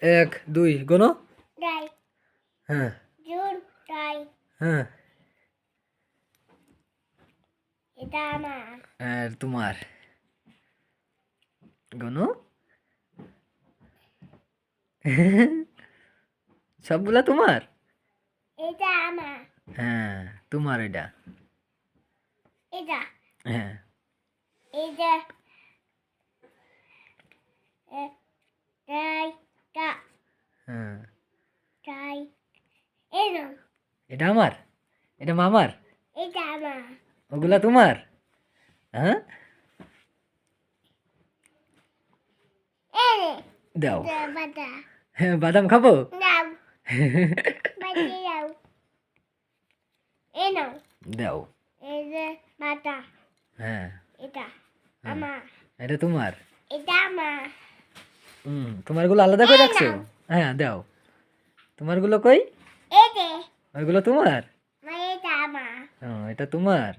এক দুই গোনো। ডাই হ্যাঁ জুন ডাই হ্যাঁ। এটা আমার আর তোমার গোনো। সবগুলা তোমার। এটা আমার হ্যাঁ তোমার এটা। এটা হ্যাঁ এটা ডাই টা হ্যাঁ। ডাই এনো এটা আমার, এটা মামার, এটা আমার ওগুলা তোমার। হ্যাঁ এনে দাও। এটা বাটা হ্যাঁ বাদাম খাবো। নাও বাটি নাও এনো দাও। এটা বাটা হ্যাঁ এটা হ্যাঁ। আমার এটা তোমার। এটা আমার তোমারগুলো আলাদা করে রাখছো। হ্যাঁ দাও। তোমারগুলো কই? এতে ওইগুলো তোমার। এটা আমার এটা তোমার।